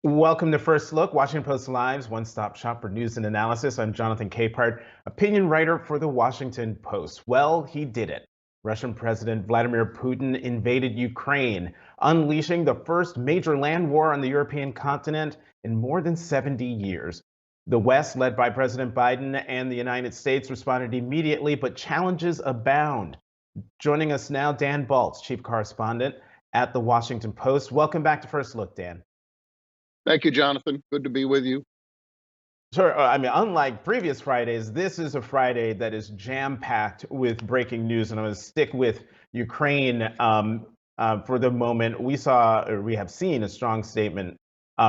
Welcome to First Look, Washington Post Live's one-stop shop for news and analysis. I'm Jonathan Capehart, opinion writer for the Washington Post. Well, he did it. Russian President Vladimir Putin invaded Ukraine, unleashing the first major land war on the European continent in more than 70 years. The West, led by President Biden and the United States, responded immediately, but challenges abound. Joining us now, Dan Baltz, chief correspondent at the Washington Post. Welcome back to First Look, Dan. Thank you, Jonathan. Good to be with you. Sure. I mean, unlike previous Fridays, this is a Friday that is jam-packed with breaking news, and I'm going to stick with Ukraine for the moment. We have seen a strong statement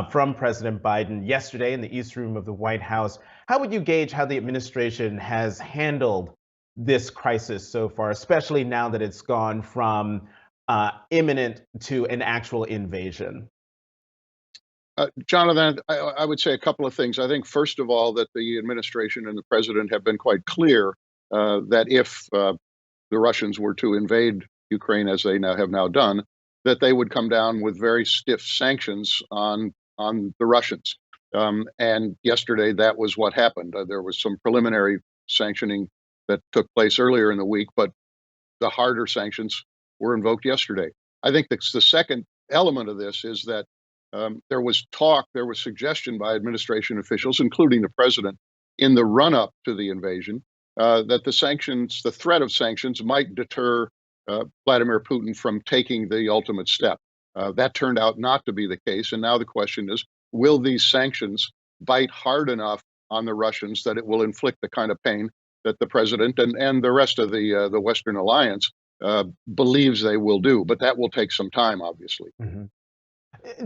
from President Biden yesterday in the East Room of the White House. How would you gauge how the administration has handled this crisis so far, especially now that it's gone from imminent to an actual invasion? Jonathan, I would say a couple of things. I think, first of all, that the administration and the president have been quite clear that if the Russians were to invade Ukraine, as they have now done, that they would come down with very stiff sanctions on the Russians. And yesterday, that was what happened. There was some preliminary sanctioning that took place earlier in the week, but the harder sanctions were invoked yesterday. I think the second element of this is that there was suggestion by administration officials, including the president, in the run-up to the invasion, that the threat of sanctions might deter Vladimir Putin from taking the ultimate step. That turned out not to be the case, and now the question is, will these sanctions bite hard enough on the Russians that it will inflict the kind of pain that the president and the rest of the Western alliance believes they will do? But that will take some time, obviously. Mm-hmm.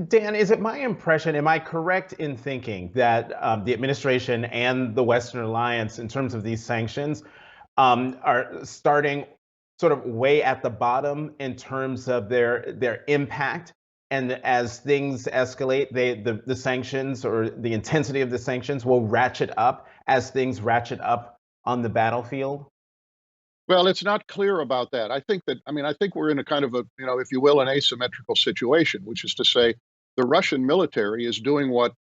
Dan, is it my impression, am I correct in thinking that the administration and the Western alliance, in terms of these sanctions, are starting sort of way at the bottom in terms of their impact? And as things escalate, the sanctions or the intensity of the sanctions will ratchet up as things ratchet up on the battlefield? Well, it's not clear about that. I think we're in a kind of a, if you will, an asymmetrical situation, which is to say the Russian military is doing what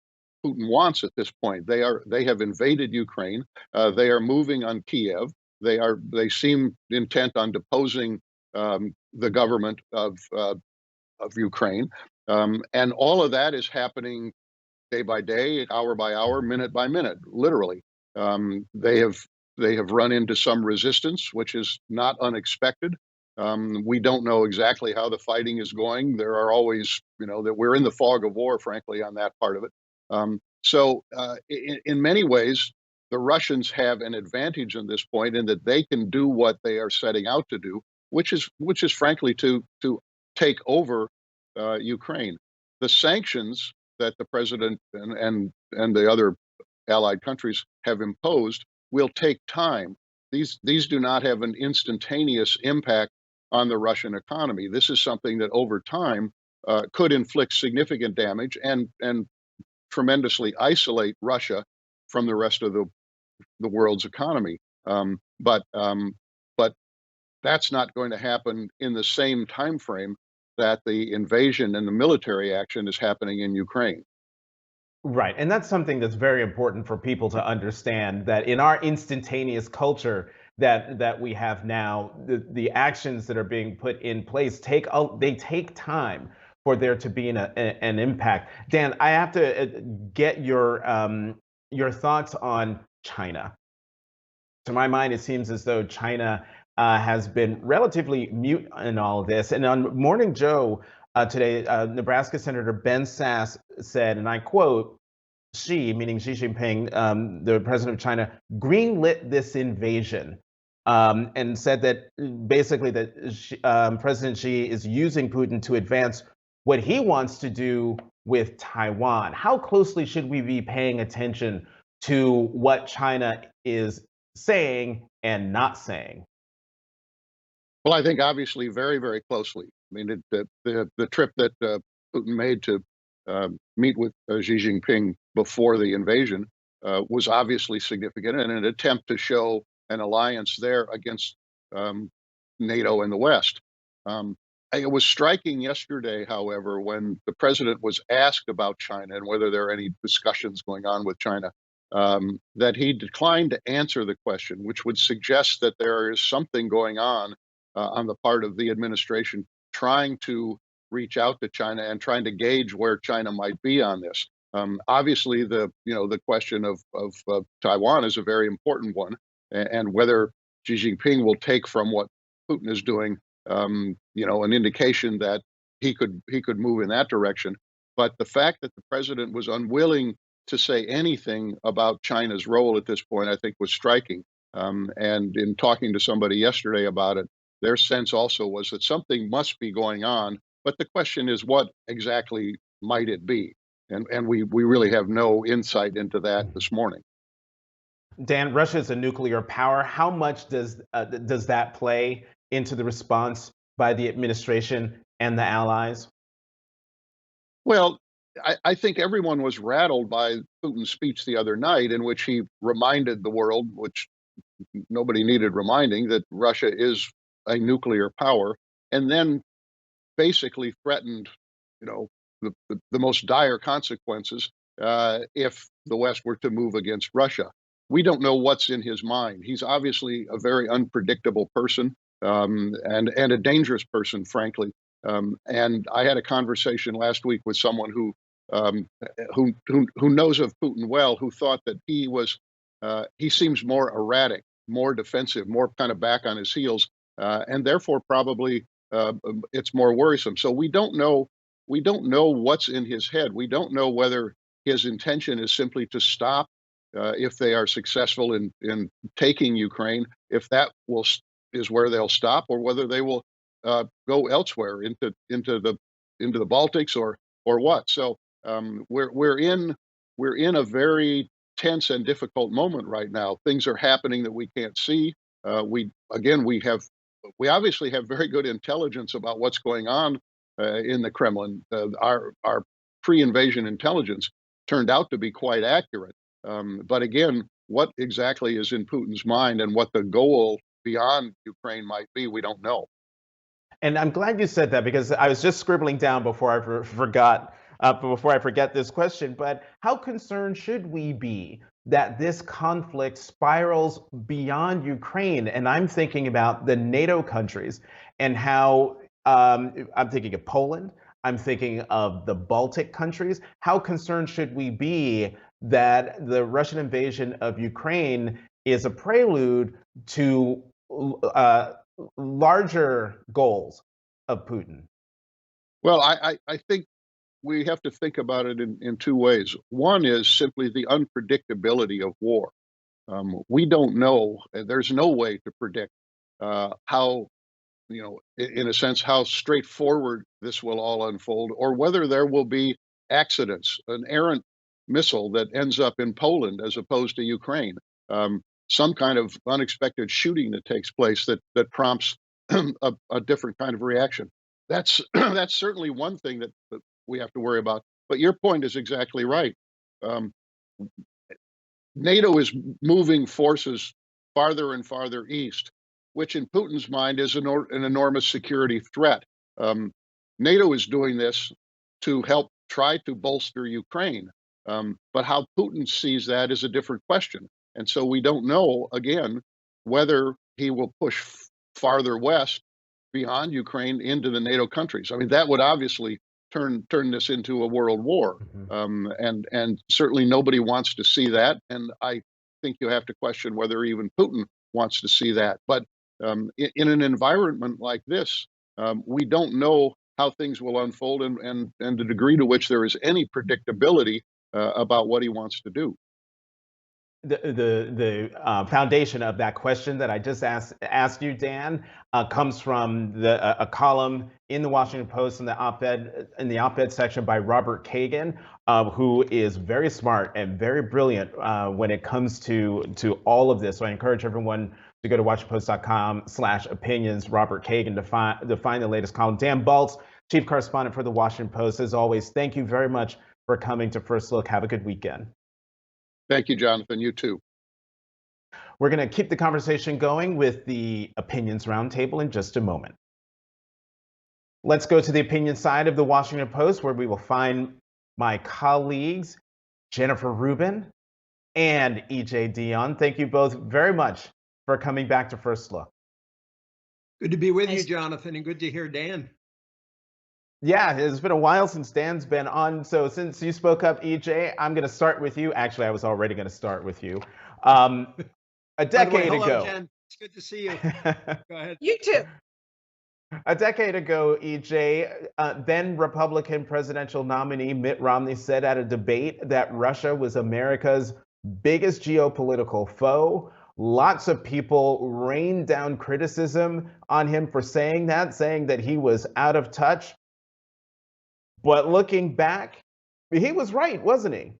Putin wants at this point. They have invaded Ukraine. They are moving on Kiev. They seem intent on deposing the government of Ukraine. And all of that is happening day by day, hour by hour, minute by minute, literally. They have run into some resistance, which is not unexpected. We don't know exactly how the fighting is going. There are always, that we're in the fog of war, frankly, on that part of it. So in many ways, the Russians have an advantage in this point in that they can do what they are setting out to do, which is frankly to take over Ukraine. The sanctions that the president and the other allied countries have imposed will take time. These do not have an instantaneous impact on the Russian economy. This is something that over time could inflict significant damage and tremendously isolate Russia from the rest of the world's economy. But that's not going to happen in the same time frame that the invasion and the military action is happening in Ukraine. Right. And that's something that's very important for people to understand, that in our instantaneous culture that we have now, the actions that are being put in place take time for there to be an impact. Dan, I have to get your thoughts on China. To my mind, it seems as though China has been relatively mute in all of this. And on Morning Joe today, Nebraska Senator Ben Sasse said, and I quote, Xi, meaning Xi Jinping, the president of China, greenlit this invasion, and said that basically that President Xi is using Putin to advance what he wants to do with Taiwan. How closely should we be paying attention to what China is saying and not saying? Well, I think obviously very, very closely. I mean, the trip that Putin made to meet with Xi Jinping before the invasion was obviously significant and an attempt to show an alliance there against NATO and the West. It was striking yesterday, however, when the president was asked about China and whether there are any discussions going on with China, that he declined to answer the question, which would suggest that there is something going on the part of the administration trying to reach out to China and trying to gauge where China might be on this. Obviously, the question of Taiwan is a very important one, and whether Xi Jinping will take from what Putin is doing an indication that he could move in that direction. But the fact that the president was unwilling to say anything about China's role at this point, I think, was striking. And in talking to somebody yesterday about it, their sense also was that something must be going on. But the question is, what exactly might it be? And we really have no insight into that this morning. Dan, Russia is a nuclear power. How much does that play into the response by the administration and the allies? Well, I think everyone was rattled by Putin's speech the other night, in which he reminded the world, which nobody needed reminding, that Russia is a nuclear power, and then basically threatened, the most dire consequences if the West were to move against Russia. We don't know what's in his mind. He's obviously a very unpredictable person, and a dangerous person, frankly. And I had a conversation last week with someone um, who knows of Putin well, who thought that he seems more erratic, more defensive, more kind of back on his heels, and therefore probably it's more worrisome. So we don't know what's in his head. We don't know whether his intention is simply to stop if they are successful in taking Ukraine, if is where they'll stop, or whether they will go elsewhere into the Baltics or what. So we're in a very tense and difficult moment right now. Things are happening that we can't see. We obviously have very good intelligence about what's going on in the Kremlin. Our pre-invasion intelligence turned out to be quite accurate. But again, what exactly is in Putin's mind and what the goal beyond Ukraine might be, we don't know. And I'm glad you said that because I was just scribbling down before I forgot, before I forget this question. But how concerned should we be that this conflict spirals beyond Ukraine? And I'm thinking about the NATO countries and how I'm thinking of Poland. I'm thinking of the Baltic countries. How concerned should we be that the Russian invasion of Ukraine is a prelude to uh, larger goals of Putin? Well, I think we have to think about it in two ways. One is simply the unpredictability of war. We don't know. There's no way to predict how, in a sense, how straightforward this will all unfold, or whether there will be accidents, an errant missile that ends up in Poland as opposed to Ukraine, some kind of unexpected shooting that takes place that prompts a different kind of reaction. That's that's certainly one thing that we have to worry about. But your point is exactly right. Um, NATO is moving forces farther and farther east, which in Putin's mind is an enormous security threat. Um, NATO is doing this to help try to bolster Ukraine. But how Putin sees that is a different question. And so we don't know, again, whether he will push farther west beyond Ukraine into the NATO countries. I mean, that would obviously turn this into a world war, Mhm. and certainly nobody wants to see that. And I think you have to question whether even Putin wants to see that. But in an environment like this, we don't know how things will unfold, and the degree to which there is any predictability about what he wants to do. The foundation of that question that I just asked you, Dan, comes from a column in the Washington Post in the op-ed section by Robert Kagan, who is very smart and very brilliant when it comes to all of this. So I encourage everyone to go to WashingtonPost.com/opinions, Robert Kagan, to find the latest column. Dan Baltz, chief correspondent for the Washington Post, as always, thank you very much for coming to First Look. Have a good weekend. Thank you, Jonathan. You too. We're going to keep the conversation going with the Opinions Roundtable in just a moment. Let's go to the opinion side of the Washington Post, where we will find my colleagues, Jennifer Rubin and EJ Dion. Thank you both very much for coming back to First Look. Good to be with you, Jonathan, and good to hear Dan. Yeah, it's been a while since Dan's been on. So since you spoke up, EJ, I'm going to start with you. Actually, I was already going to start with you. A decade ago. Jen. It's good to see you. Go ahead. You too. A decade ago, EJ, then Republican presidential nominee Mitt Romney said at a debate that Russia was America's biggest geopolitical foe. Lots of people rained down criticism on him for saying that he was out of touch. But looking back, he was right, wasn't he?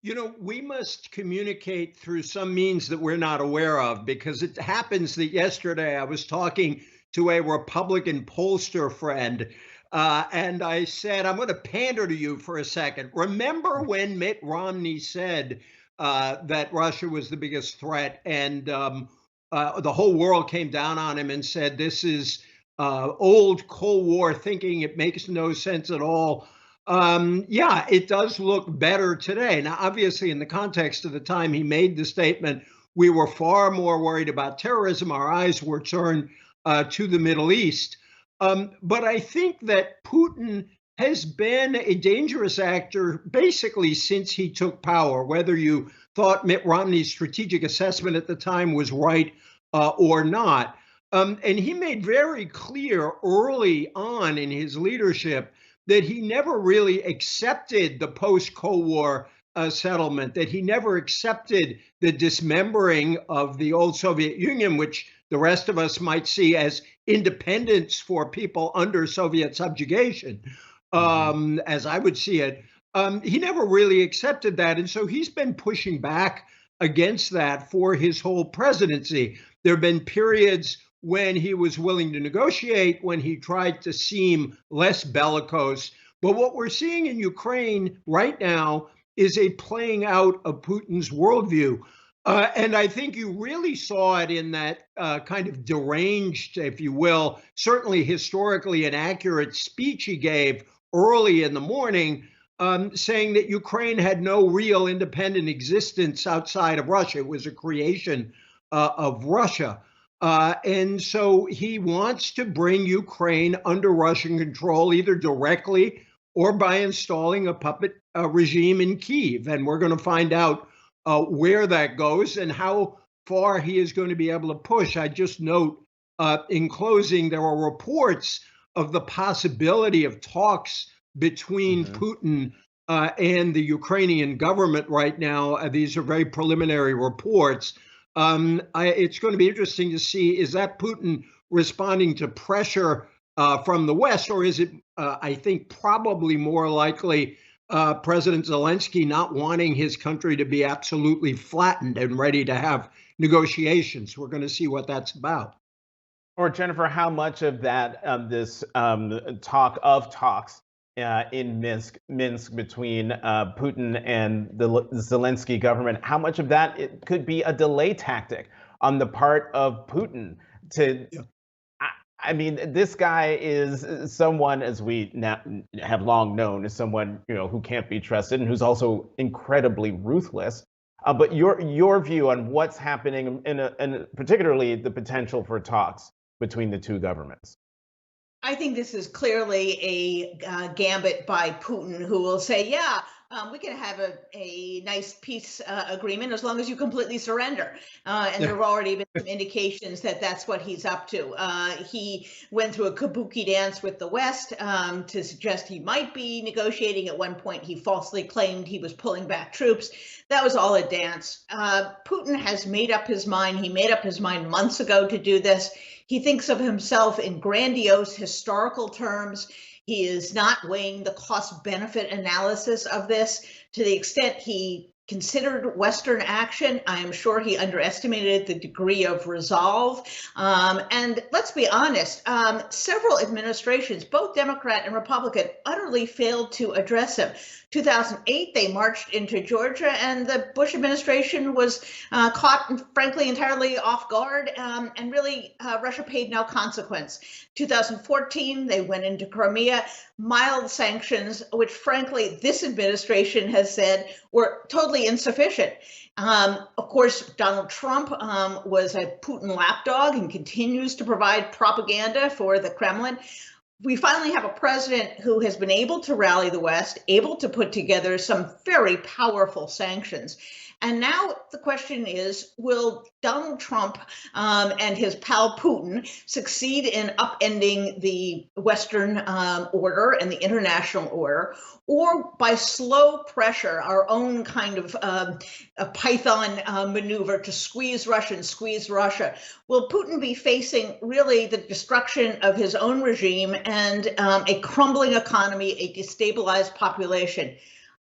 You know, we must communicate through some means that we're not aware of, because it happens that yesterday I was talking to a Republican pollster friend, and I said, I'm going to pander to you for a second. Remember when Mitt Romney said that Russia was the biggest threat, and the whole world came down on him and said, this is old Cold War thinking, it makes no sense at all. Yeah, it does look better today. Now, obviously, in the context of the time he made the statement, we were far more worried about terrorism. Our eyes were turned to the Middle East. But I think that Putin has been a dangerous actor basically since he took power, whether you thought Mitt Romney's strategic assessment at the time was right or not. And he made very clear early on in his leadership that he never really accepted the post-Cold War settlement, that he never accepted the dismembering of the old Soviet Union, which the rest of us might see as independence for people under Soviet subjugation, as I would see it. He never really accepted that. And so he's been pushing back against that for his whole presidency. There have been periods when he was willing to negotiate, when he tried to seem less bellicose. But what we're seeing in Ukraine right now is a playing out of Putin's worldview. And I think you really saw it in that kind of deranged, if you will, certainly historically inaccurate speech he gave early in the morning, saying that Ukraine had no real independent existence outside of Russia. It was a creation of Russia. And so he wants to bring Ukraine under Russian control, either directly or by installing a puppet regime in Kyiv. And we're going to find out where that goes and how far he is going to be able to push. I just note in closing, there are reports of the possibility of talks between Putin and the Ukrainian government right now. These are very preliminary reports. It's going to be interesting to see, is that Putin responding to pressure from the West, or is it, I think, probably more likely President Zelensky not wanting his country to be absolutely flattened and ready to have negotiations? We're going to see what that's about. Or Jennifer, how much of that, this talk of talks in Minsk between Putin and the Zelensky government, how much of that it could be a delay tactic on the part of Putin to, I mean, this guy is someone, as we now have long known, is someone, you know, who can't be trusted and who's also incredibly ruthless. But your view on what's happening and particularly the potential for talks between the two governments. I think this is clearly a gambit by Putin, who will say, yeah, we can have a nice peace agreement as long as you completely surrender. And there have already been some indications that that's what he's up to. He went through a kabuki dance with the West to suggest he might be negotiating. At one point, he falsely claimed he was pulling back troops. That was all a dance. Putin has made up his mind. He made up his mind months ago to do this. He thinks of himself in grandiose historical terms. He is not weighing the cost-benefit analysis of this. To the extent he considered Western action. I am sure he underestimated the degree of resolve. And let's be honest, several administrations, both Democrat and Republican, utterly failed to address him. 2008, they marched into Georgia, and the Bush administration was caught, frankly, entirely off guard, and really Russia paid no consequence. 2014, they went into Crimea, mild sanctions, which frankly, this administration has said were totally insufficient. Of course, Donald Trump was a Putin lapdog and continues to provide propaganda for the Kremlin. We finally have a president who has been able to rally the West, able to put together some very powerful sanctions. And now the question is, will Donald Trump and his pal Putin succeed in upending the Western order and the international order, or by slow pressure, our own kind of a Python maneuver to squeeze Russia? Will Putin be facing really the destruction of his own regime and a crumbling economy, a destabilized population?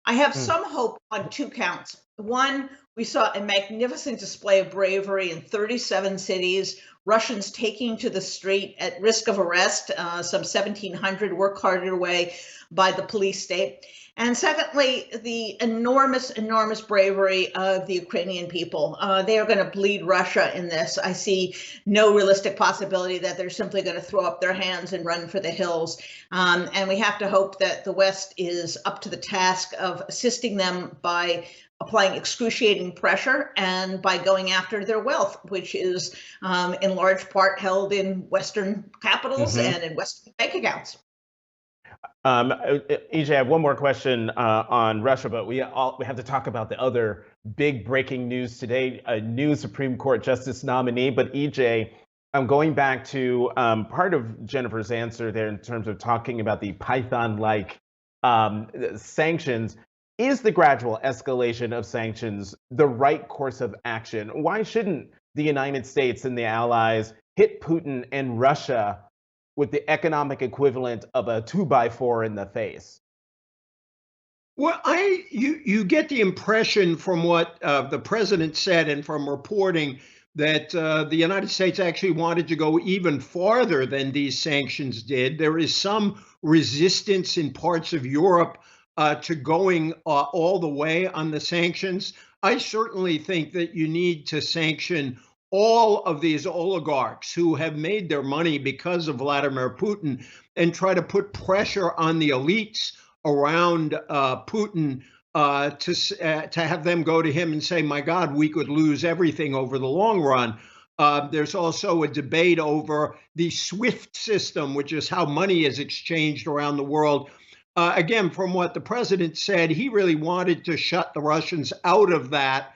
I have some hope on two counts. One, we saw a magnificent display of bravery in 37 cities, Russians taking to the street at risk of arrest. Some 1,700 were carted away by the police state. And secondly, the enormous bravery of the Ukrainian people. They are going to bleed Russia in this. I see no realistic possibility that they're simply going to throw up their hands and run for the hills. And we have to hope that the West is up to the task of assisting them by applying excruciating pressure and by going after their wealth, which is in large part held in Western capitals and in Western bank accounts. EJ, I have one more question on Russia, but we have to talk about the other big breaking news today, a new Supreme Court justice nominee. But EJ, I'm going back to part of Jennifer's answer there in terms of talking about the Python-like sanctions. Is the gradual escalation of sanctions the right course of action? Why shouldn't the United States and the allies hit Putin and Russia with the economic equivalent of a 2x4 in the face? Well, you get the impression from what the president said and from reporting that the United States actually wanted to go even farther than these sanctions did. There is some resistance in parts of Europe to going all the way on the sanctions. I certainly think that you need to sanction all of these oligarchs who have made their money because of Vladimir Putin and try to put pressure on the elites around Putin to have them go to him and say, my God, we could lose everything over the long run. There's also a debate over the SWIFT system, which is how money is exchanged around the world. Again, from what the president said, he really wanted to shut the Russians out of that.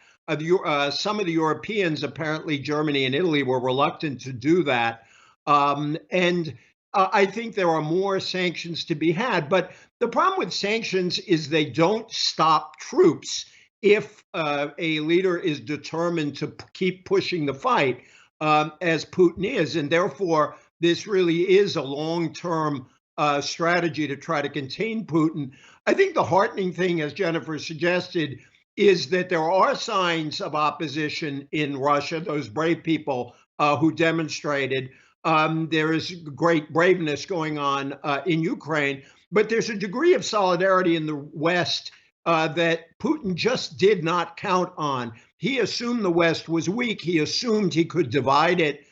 Some of the Europeans, apparently Germany and Italy, were reluctant to do that. I think there are more sanctions to be had. But the problem with sanctions is they don't stop troops if a leader is determined to keep pushing the fight, as Putin is. And therefore, this really is a long-term strategy to try to contain Putin. I think the heartening thing, as Jennifer suggested, is that there are signs of opposition in Russia, those brave people who demonstrated. There is great braveness going on in Ukraine, but there's a degree of solidarity in the West that Putin just did not count on. He assumed the West was weak. He assumed he could divide it.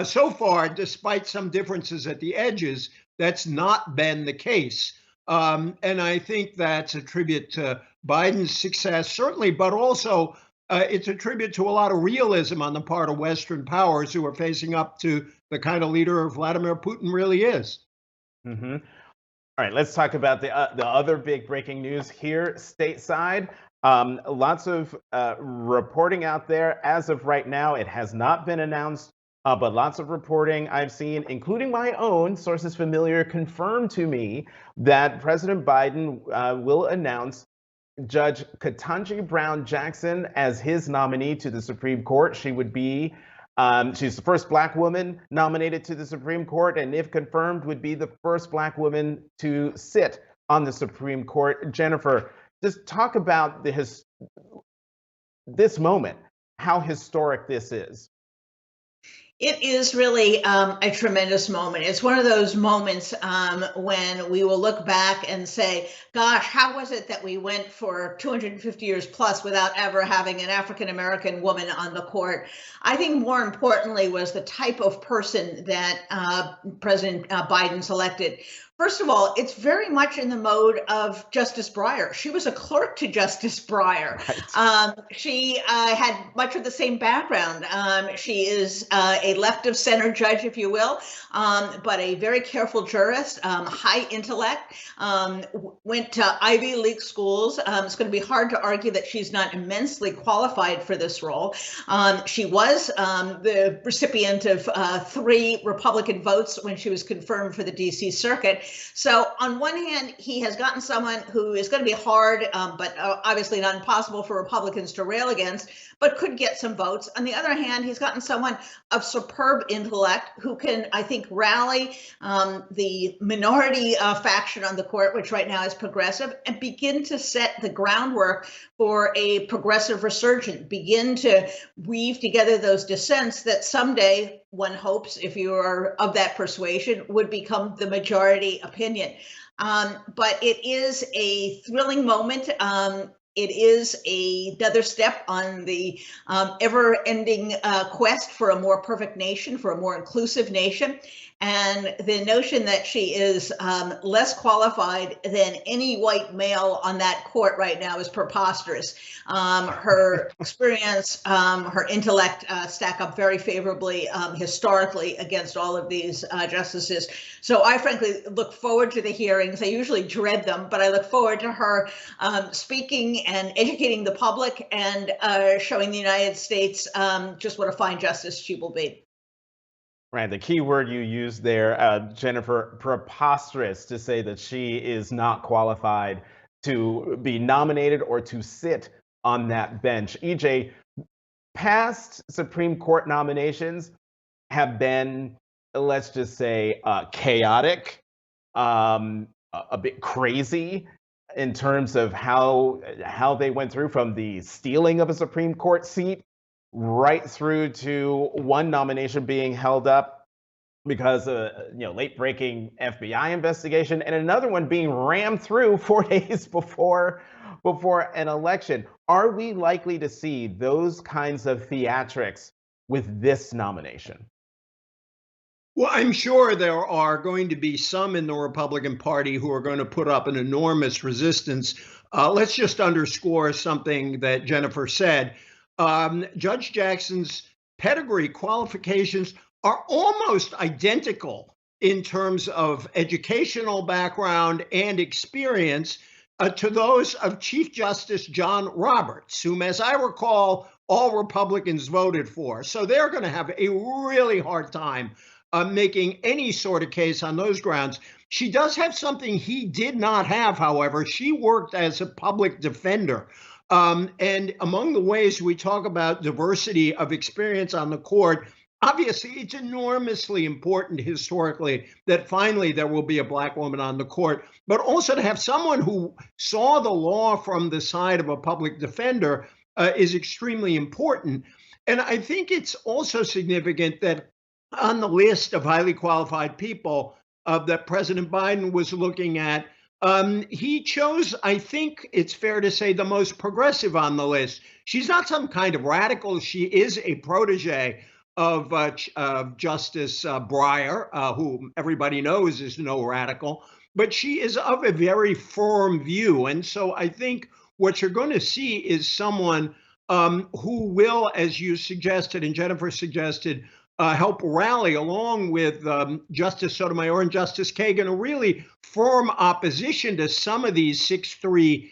So far, despite some differences at the edges, that's not been the case. And I think that's a tribute to Biden's success, certainly, but also it's a tribute to a lot of realism on the part of Western powers who are facing up to the kind of leader Vladimir Putin really is. All right, let's talk about the other big breaking news here stateside. Lots of reporting out there. As of right now, it has not been announced. But lots of reporting I've seen, including my own sources familiar, confirmed to me that President Biden will announce Judge Ketanji Brown Jackson as his nominee to the Supreme Court. She would be, she's the first Black woman nominated to the Supreme Court, and if confirmed, would be the first Black woman to sit on the Supreme Court. Jennifer, just talk about this moment, how historic this is? It is really a tremendous moment. It's one of those moments when we will look back and say, gosh, how was it that we went for 250 years plus without ever having an African American woman on the court? I think more importantly was the type of person that President Biden selected. First of all, it's very much in the mode of Justice Breyer. She was a clerk to Justice Breyer. Right. She had much of the same background. She is a left of center judge, if you will, but a very careful jurist, high intellect, went to Ivy League schools. It's going to be hard to argue that she's not immensely qualified for this role. She was the recipient of 3 Republican votes when she was confirmed for the DC Circuit. So on one hand, he has gotten someone who is going to be hard, but obviously not impossible for Republicans to rail against, but could get some votes. On the other hand, he's gotten someone of superb intellect who can, I think, rally the minority faction on the court, which right now is progressive, and begin to set the groundwork for a progressive resurgence, begin to weave together those dissents that someday, one hopes, if you are of that persuasion, would become the majority opinion. But it is a thrilling moment. It is another step on the ever-ending quest for a more perfect nation, for a more inclusive nation. And the notion that she is less qualified than any white male on that court right now is preposterous. Her experience, her intellect stack up very favorably historically against all of these justices. So I frankly look forward to the hearings. I usually dread them, but I look forward to her speaking and educating the public and showing the United States just what a fine justice she will be. Right, the key word you used there, Jennifer, preposterous, to say that she is not qualified to be nominated or to sit on that bench. EJ, past Supreme Court nominations have been, let's just say, chaotic, a bit crazy in terms of how they went through, from the stealing of a Supreme Court seat right through to one nomination being held up because of late-breaking FBI investigation, and another one being rammed through 4 days before an election. Are we likely to see those kinds of theatrics with this nomination? Well, I'm sure there are going to be some in the Republican Party who are going to put up an enormous resistance. Let's just underscore something that Jennifer said. Judge Jackson's pedigree qualifications are almost identical in terms of educational background and experience to those of Chief Justice John Roberts, whom, as I recall, all Republicans voted for. So they're going to have a really hard time making any sort of case on those grounds. She does have something he did not have, however. She worked as a public defender. And among the ways we talk about diversity of experience on the court, obviously it's enormously important historically that finally there will be a Black woman on the court, but also to have someone who saw the law from the side of a public defender is extremely important. And I think it's also significant that on the list of highly qualified people that President Biden was looking at, he chose, I think it's fair to say, the most progressive on the list. She's not some kind of radical. She is a protege of Justice Breyer, who everybody knows is no radical, but she is of a very firm view. And so I think what you're going to see is someone who will, as you suggested and Jennifer suggested, help rally along with Justice Sotomayor and Justice Kagan a really firm opposition to some of these 6-3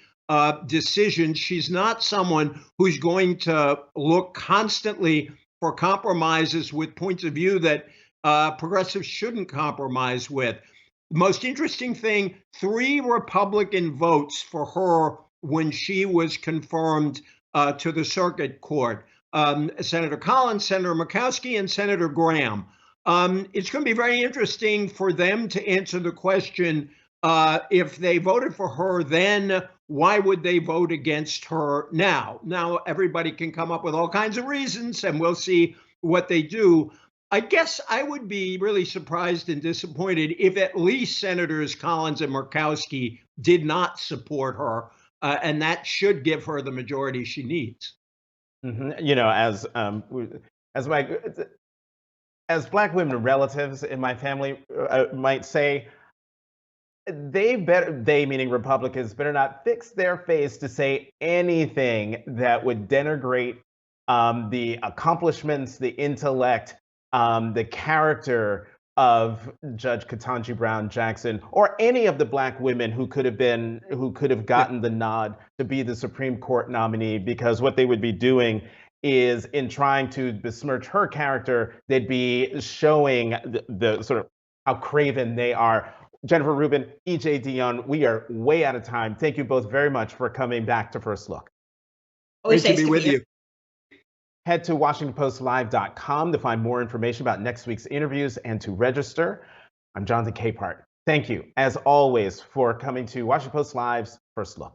decisions. She's not someone who's going to look constantly for compromises with points of view that progressives shouldn't compromise with. The most interesting thing, 3 Republican votes for her when she was confirmed to the circuit court. Senator Collins, Senator Murkowski, and Senator Graham. It's going to be very interesting for them to answer the question, if they voted for her then, why would they vote against her now? Now, everybody can come up with all kinds of reasons, and we'll see what they do. I guess I would be really surprised and disappointed if at least Senators Collins and Murkowski did not support her, and that should give her the majority she needs. You know, as my as Black women relatives in my family might say, they meaning Republicans, better not fix their face to say anything that would denigrate the accomplishments, the intellect, the character of Judge Ketanji Brown Jackson, or any of the Black women who could have gotten the nod to be the Supreme Court nominee, because what they would be doing is, in trying to besmirch her character, they'd be showing the sort of how craven they are. Jennifer Rubin, EJ Dion, we are way out of time. Thank you both very much for coming back to First Look. Great to be with you. Head to WashingtonPostLive.com to find more information about next week's interviews and to register. I'm Jonathan Capehart. Thank you, as always, for coming to Washington Post Live's First Look.